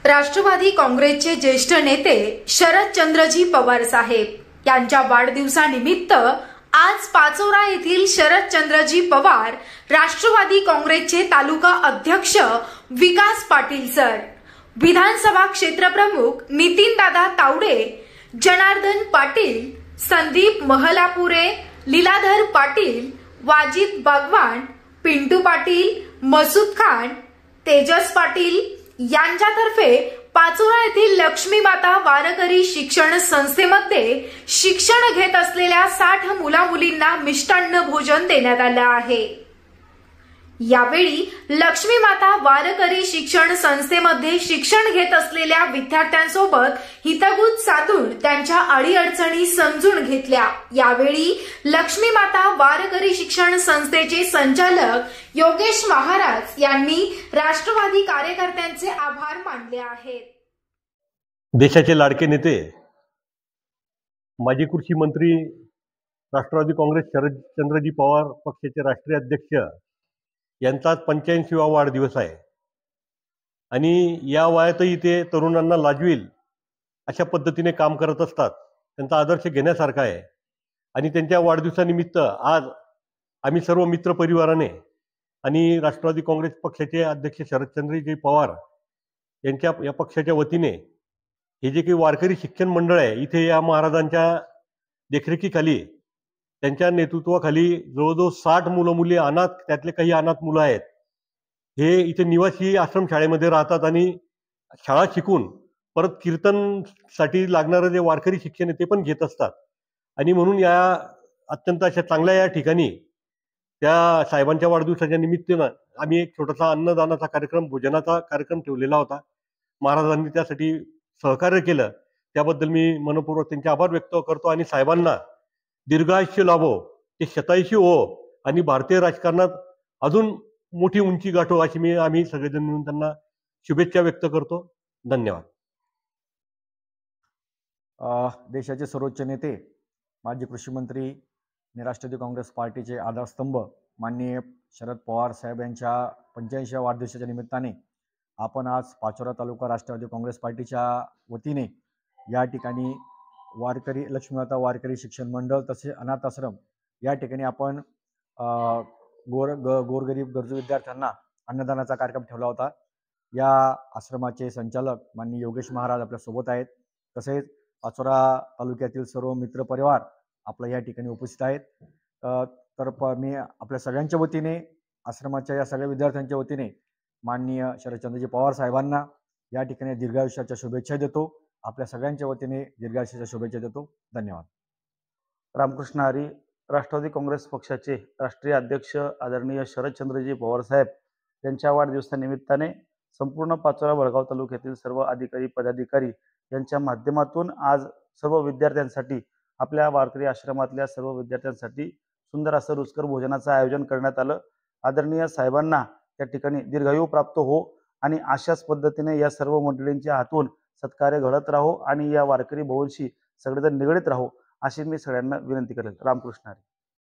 राष्ट्रवादी काँग्रेसचे ज्येष्ठ नेते शरदचंद्रजी पवार साहेब यांच्या वाढदिवसानिमित्त आज पाचोरा येथील शरदचंद्रजी पवार राष्ट्रवादी काँग्रेसचे तालुका अध्यक्ष विकास पाटील सर, विधानसभा क्षेत्रप्रमुख नितीनदादा तावडे, जनार्दन पाटील, संदीप महलापुरे, लीलाधर पाटील, वाजिद बागवान, पिंटू पाटील, मसूद खान, तेजस पाटील यांच्यातर्फे पाचोरा येथील लक्ष्मी माता वारकरी शिक्षण संस्थेमध्ये शिक्षण घेत असलेल्या 60 मुला-मुलींना मिष्टान्न भोजन देण्यात आले आहे। यावेळी लक्ष्मी माता वारकरी शिक्षण संस्थेमध्ये शिक्षण घेत असलेल्या विद्यार्थ्यांसोबत हितगुज साधून त्यांच्या अडीअडचणी समजून घेतल्या। यावेळी लक्ष्मी माता वारकरी शिक्षण संस्थेचे संचालक योगेश महाराज यांनी राष्ट्रवादी कार्यकर्त्यांचे आभार मानले आहेत। देशाचे लाडके नेते माजी कृषी मंत्री राष्ट्रवादी काँग्रेस शरदचंद्रजी पवार पक्षाचे राष्ट्रीय अध्यक्ष यांचा 85वा वाढदिवस आहे आणि या वयातही ते तरुणांना लाजवील अशा पद्धतीने काम करत असतात। त्यांचा आदर्श घेण्यासारखा आहे आणि त्यांच्या वाढदिवसानिमित्त आज आम्ही सर्व मित्र परिवाराने आणि राष्ट्रवादी काँग्रेस पक्षाचे अध्यक्ष शरदचंद्रजी पवार यांच्या या पक्षाच्या वतीने हे जे काही वारकरी शिक्षण मंडळ आहे इथे या महाराजांच्या देखरेखीखाली त्यांच्या नेतृत्वाखाली जवळजवळ 60 मुलं मुली अनाथ, त्यातले काही अनाथ मुलं आहेत, हे इथे निवासी आश्रमशाळेमध्ये राहतात आणि शाळा शिकून परत कीर्तनसाठी लागणारं जे वारकरी शिक्षण आहे ते पण घेत असतात। आणि म्हणून या अत्यंत अशा चांगल्या या ठिकाणी त्या साहेबांच्या वाढदिवसाच्या निमित्तानं आम्ही एक छोटासा अन्नदानाचा कार्यक्रम, भोजनाचा कार्यक्रम ठेवलेला होता। महाराजांनी त्यासाठी सहकार्य केलं, त्याबद्दल मी मनपूर्वक त्यांचे आभार व्यक्त करतो आणि साहेबांना दीर्घायुष्य लाभो, ते शतायुषी हो आणि भारतीय राजकारणात अजून मोठी उंची गाठो अशी आम्ही सगळेजण मिळून त्यांना शुभेच्छा व्यक्त करतो। धन्यवाद। देशाचे सर्वोच्च नेते माजी कृषी मंत्री आणि राष्ट्रवादी काँग्रेस पार्टीचे आधारस्तंभ माननीय शरद पवार साहेब यांच्या 85व्या वाढदिवसाच्या निमित्ताने आपण आज पाचोरा तालुका राष्ट्रवादी काँग्रेस पार्टीच्या वतीने या ठिकाणी वारकरी लक्ष्मीमाता वारकरी शिक्षण मंडळ तसेच अनाथ आश्रम या ठिकाणी आपण गोरगरीब गरजू विद्यार्थ्यांना अन्नदानाचा कार्यक्रम ठेवला होता। या आश्रमाचे संचालक माननीय योगेश महाराज आपल्या सोबत आहेत, तसेच पाचोरा तालुक्यातील सर्व मित्र परिवार आपल्या या ठिकाणी उपस्थित आहेत। तर मी आपल्या सगळ्यांच्या वतीने आश्रमाच्या या सगळ्या विद्यार्थ्यांच्या वतीने माननीय शरदचंद्रजी पवार साहेबांना या ठिकाणी दीर्घायुष्याच्या शुभेच्छा देतो। आपल्या सगळ्यांच्या वतीने दीर्घायुष्याच्या शुभेच्छा देतो। धन्यवाद। रामकृष्ण हरी। राष्ट्रवादी काँग्रेस पक्षाचे राष्ट्रीय अध्यक्ष आदरणीय शरदचंद्रजी पवार साहेब यांच्या वाढदिवसानिमित्ताने संपूर्ण पाचोरा वडगाव तालुक्यातील सर्व अधिकारी पदाधिकारी यांच्या माध्यमातून आज सर्व विद्यार्थ्यांसाठी आपल्या वारकरी आश्रमातल्या सर्व विद्यार्थ्यांसाठी सुंदर असं रुचकर भोजनाचं आयोजन करण्यात आलं। आदरणीय साहेबांना त्या ठिकाणी दीर्घायू प्राप्त हो आणि अशाच पद्धतीने या सर्व मंडळींच्या हातून सत्कार्य घडत राहो आणि या वारकरी भवनशी सगळेजण निगडीत राहो अशी मी सगळ्यांना विनंती करेन। रामकृष्ण हरी।